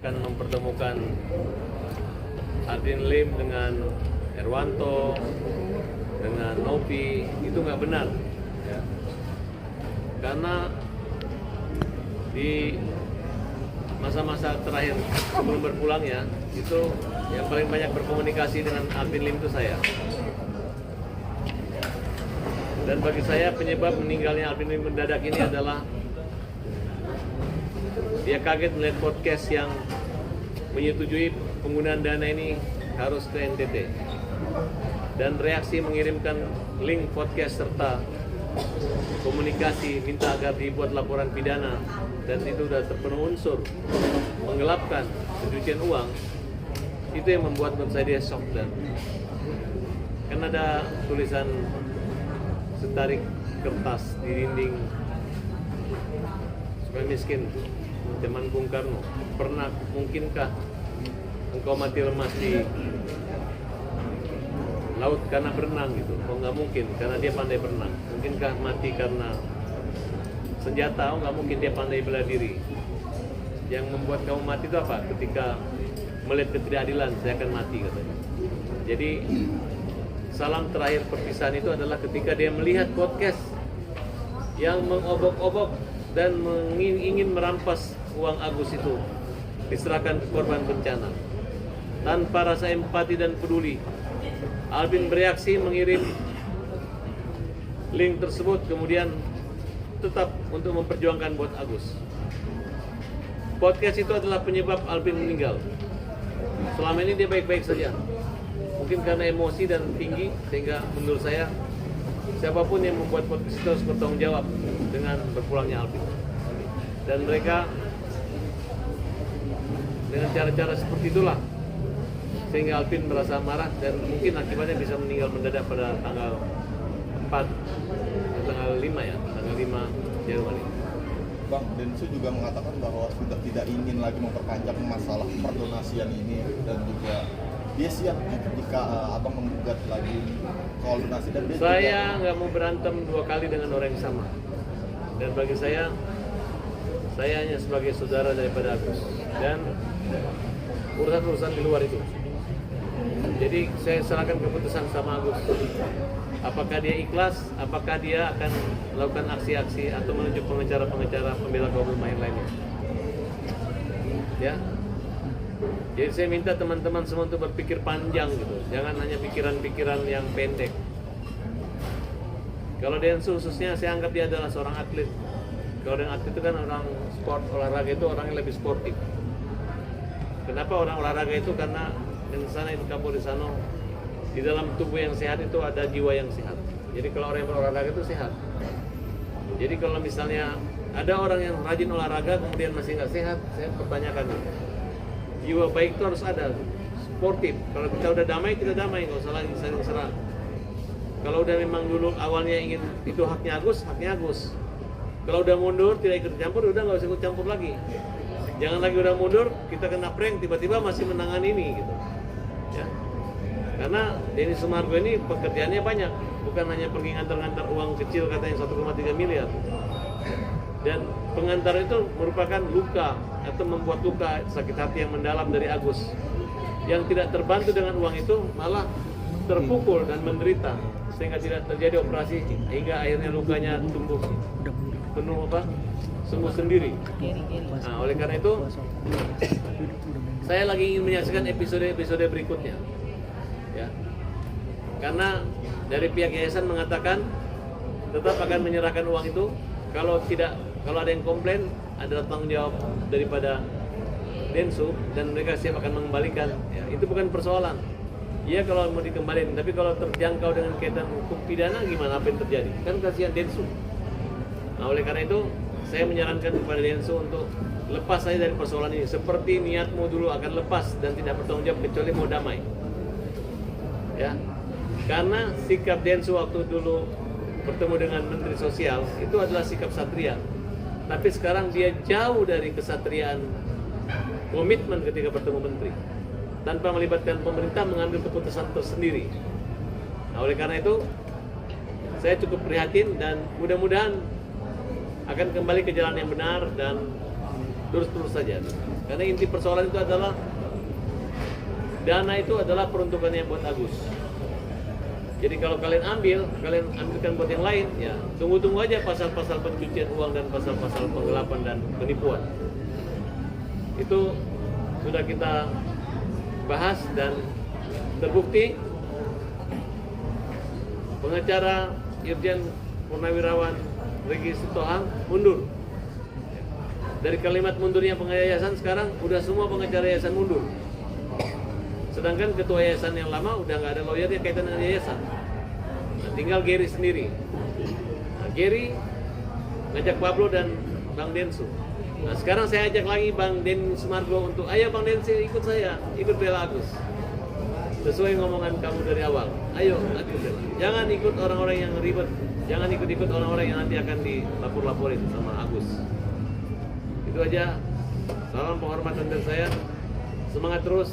akan mempertemukan Aldin Lim dengan Erwanto, dengan Novi, itu nggak benar. Ya. Karena di masa-masa terakhir sebelum berpulangnya, itu yang paling banyak berkomunikasi dengan Aldin Lim itu saya. Dan bagi saya penyebab meninggalnya Aldin Lim mendadak ini adalah dia kaget melihat podcast yang menyetujui penggunaan dana ini harus ke NTT. Dan reaksi mengirimkan link podcast serta komunikasi minta agar dibuat laporan pidana, dan itu sudah terpenuhi unsur menggelapkan pencucian uang, itu yang membuat menurut saya dia shock. Dan kan ada tulisan setarik kertas di dinding supaya miskin zaman Bung Karno, mungkinkah engkau mati lemas di laut karena berenang gitu? Oh nggak mungkin, karena dia pandai berenang. Mungkinkah mati karena senjata? Oh nggak mungkin, dia pandai bela diri. Yang membuat kamu mati itu apa? Ketika melihat ketidakadilan, saya akan mati katanya. Jadi salam terakhir perpisahan itu adalah ketika dia melihat podcast yang mengobok-obok dan ingin merampas uang Agus itu diserahkan ke korban bencana. Tanpa rasa empati dan peduli, Albin bereaksi mengirim link tersebut, kemudian tetap untuk memperjuangkan buat Agus. Podcast itu adalah penyebab Albin meninggal. Selama ini dia baik-baik saja. Mungkin karena emosi dan tinggi, sehingga menurut saya siapapun yang membuat podcast itu harus bertanggung jawab dengan berpulangnya Albin. Dan mereka dengan cara-cara seperti itulah sehingga Albin merasa marah, dan mungkin akibatnya bisa meninggal mendadak pada tanggal 4, tanggal 5 ya, tanggal 5 Januari. Bang, Densu juga mengatakan bahwa sudah tidak ingin lagi memperpanjang masalah perdonasian ini, dan juga dia siap jika abang menggugat lagi soal donasi. Dan dia saya nggak mau berantem 2 kali dengan orang yang sama. Dan bagi saya hanya sebagai saudara daripada Agus, dan urusan-urusan di luar itu. Jadi saya serahkan keputusan sama Agus. Apakah dia ikhlas, apakah dia akan melakukan aksi-aksi atau menunjuk pengacara-pengacara pembela kaum lemah yang lainnya. Ya. Jadi saya minta teman-teman semua untuk berpikir panjang gitu. Jangan hanya pikiran-pikiran yang pendek. Kalau Densu khususnya, saya anggap dia adalah seorang atlet. Kalau orang atlet itu kan orang sport, olahraga itu orang yang lebih sportif. Kenapa orang olahraga itu? Karena di sana itu Kapolri sana, di dalam tubuh yang sehat itu ada jiwa yang sehat. Jadi kalau orang yang berolahraga itu sehat. Jadi kalau misalnya ada orang yang rajin olahraga kemudian masih nggak sehat, saya pertanyakan. Jiwa baik itu harus ada, sportif. Kalau kita udah damai, kita damai, nggak usah lagi saling serang. Kalau udah memang dulu awalnya ingin itu haknya Agus, haknya Agus. Kalau udah mundur, tidak ikut campur, udah nggak usah ikut campur lagi. Jangan lagi udah mundur, kita kena prank, tiba-tiba masih menangani ini gitu. Ya. Karena Denny Sumargo ini pekerjaannya banyak, bukan hanya pergi ngantar-ngantar uang kecil katanya 1,3 miliar. Dan pengantar itu merupakan luka atau membuat luka sakit hati yang mendalam dari Agus. Yang tidak terbantu dengan uang itu malah terpukul dan menderita sehingga tidak terjadi operasi hingga akhirnya lukanya tumbuh penuh sembuh sendiri. Nah, oleh karena itu saya lagi ingin menyaksikan episode-episode berikutnya. Ya. Karena dari pihak yayasan mengatakan tetap akan menyerahkan uang itu. Kalau ada yang komplain, ada tanggung jawab daripada Densu dan mereka siap akan mengembalikan. Ya, itu bukan persoalan. Iya kalau mau dikembalikan, tapi kalau terjangkau dengan kaitan hukum pidana gimana, apa yang terjadi? Kan kasihan Densu. Nah, oleh karena itu saya menyarankan kepada Densu untuk lepas saja dari persoalan ini. Seperti niatmu dulu akan lepas dan tidak bertanggung jawab kecuali mau damai. Ya, karena sikap Densu waktu dulu bertemu dengan Menteri Sosial itu adalah sikap satria. Tapi sekarang dia jauh dari kesatriaan komitmen ketika bertemu Menteri. Tanpa melibatkan pemerintah mengambil keputusan tersendiri. Nah, oleh karena itu saya cukup prihatin dan mudah-mudahan akan kembali ke jalan yang benar dan terus saja. Karena inti persoalan itu adalah dana itu adalah peruntukannya buat Agus. Jadi kalau kalian ambilkan buat yang lain, ya tunggu aja pasal-pasal pencucian uang dan pasal-pasal penggelapan dan penipuan. Itu sudah kita bahas dan terbukti pengacara Irjen Purnawirawan Riki Sitohang mundur. Dari kalimat mundurnya pengayasan sekarang udah semua pengacara yayasan mundur. Sedangkan ketua yayasan yang lama udah nggak ada lawyernya kaitan dengan yayasan. Nah, tinggal Gary sendiri. Nah, Gary ngajak Pablo dan Bang Densu. Nah sekarang saya ajak lagi Bang Den Sumargo untuk ayo Bang Densu ikut saya, ikut bela Agus. Sesuai ngomongan kamu dari awal. Ayo, ikut bela. Jangan ikut orang-orang yang ribet. Jangan ikut orang-orang yang nanti akan dilapor-laporin sama Agus. Itu aja. Salam penghormatan dari saya. Semangat terus.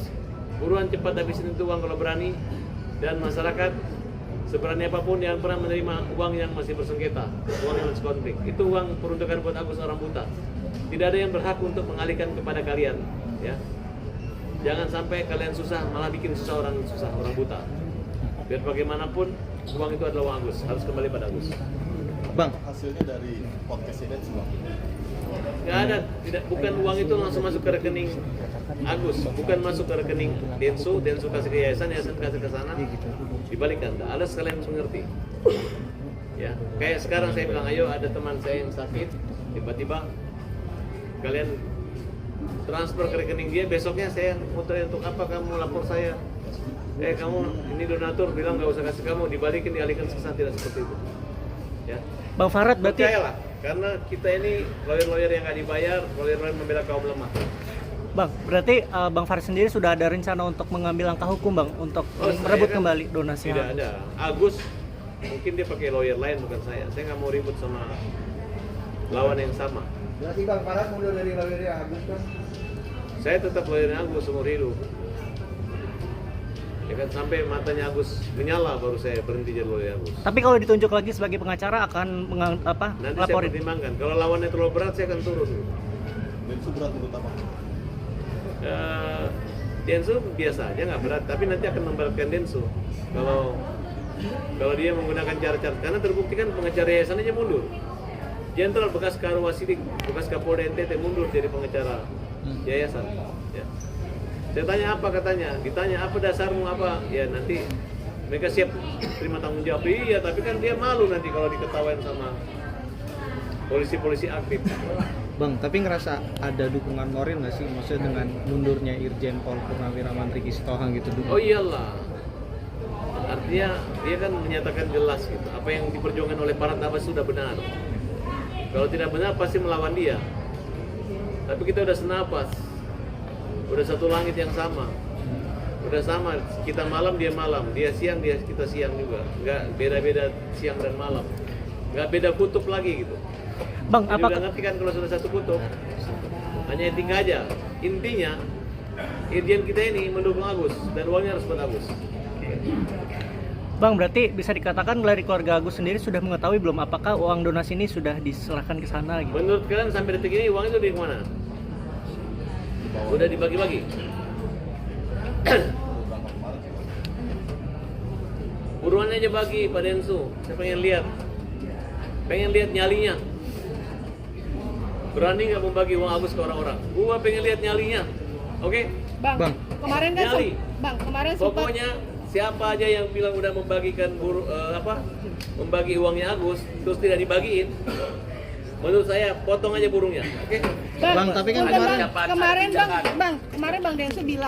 Buruan cepat habisin itu uang kalau berani. Dan masyarakat seberani apapun yang pernah menerima uang yang masih bersengketa, uang yang masih konflik, itu uang peruntukan buat Agus orang buta. Tidak ada yang berhak untuk mengalihkan kepada kalian. Ya. Jangan sampai kalian susah, malah bikin susah orang buta. Biar bagaimanapun uang itu adalah uang Agus, harus kembali pada Agus. Bang, hasilnya dari podcast ini Bang? Nggak ada, bukan uang itu langsung masuk ke rekening Agus, bukan masuk ke rekening Densu kasih ke yayasan kasih ke sana, dibalikan. Alas kalian mengerti. Ya, kayak sekarang saya bilang, ayo ada teman saya yang sakit, tiba-tiba kalian transfer ke rekening dia, besoknya saya muter untuk apa kamu lapor saya? Kamu ini donatur bilang nggak usah kasih kamu, dibalikin dialihkan ke sana, tidak seperti itu. Ya. Bang Farad berarti percayalah, karena kita ini lawyer-lawyer yang nggak dibayar, lawyer-lawyer membela kaum lemah. Bang, berarti Bang Farad sendiri sudah ada rencana untuk mengambil langkah hukum Bang untuk merebut kembali donasi? Tidak ada. Agus mungkin dia pakai lawyer lain bukan saya. Saya nggak mau ribut sama lawan yang sama. Berarti Bang Farad mundur dari lawyernya Agus kan? Saya tetap lawyernya Agus seumur hidup. Ya kan sampai matanya Agus menyala baru saya berhenti jadi lawyer Agus. Tapi kalau ditunjuk lagi sebagai pengacara akan Nanti laporin? saya pertimbangkan. Kalau lawannya terlalu berat saya akan turun. Densu berat menurut apa? Densu biasa aja nggak berat, tapi nanti akan memberatkan Densu kalau dia menggunakan cara-cara, karena terbukti kan pengacara yayasan aja mundur. Jenderal bekas Karwasidik, bekas Kapolda NTT mundur jadi pengacara yayasan. Ya. Saya tanya apa katanya, ditanya apa dasarmu apa, ya nanti mereka siap terima tanggung jawab. Iya, tapi kan dia malu nanti kalau diketawain sama polisi-polisi aktif. Bang, tapi ngerasa ada dukungan moral nggak sih, maksudnya dengan mundurnya Irjen Pol Purnawirawan Riki Sitohang gitu? Oh iyalah, artinya dia kan menyatakan jelas gitu, apa yang diperjuangkan oleh para tabas sudah benar. Kalau tidak benar pasti melawan dia. Tapi kita udah senapas, udah satu langit yang sama, udah sama. Kita malam dia malam, dia siang kita siang juga, nggak beda-beda siang dan malam, nggak beda kutub lagi gitu. Bang, Jadi apakah udah ngerti kan kalau sudah satu kutub, hanya tinggal aja. Intinya, Irjen kita ini mendukung Agus dan uangnya harus buat Agus. Bang, berarti bisa dikatakan dari keluarga Agus sendiri sudah mengetahui belum apakah uang donasi ini sudah diserahkan ke sana gitu? Menurut kalian sampai detik ini uang itu di mana? Udah dibagi-bagi. Buruan aja bagi Pak Densu. Saya pengen lihat nyalinya. Berani nggak membagi uang Agus ke orang-orang? Gua pengen lihat nyalinya. Oke? Bang, kemarin kan Nyali. kemarin sempat Pokoknya siapa aja yang bilang udah membagikan membagi uangnya Agus terus tidak dibagiin, menurut saya potong aja burungnya. Oke? Bang, tapi kan kemarin Bang Densu bilang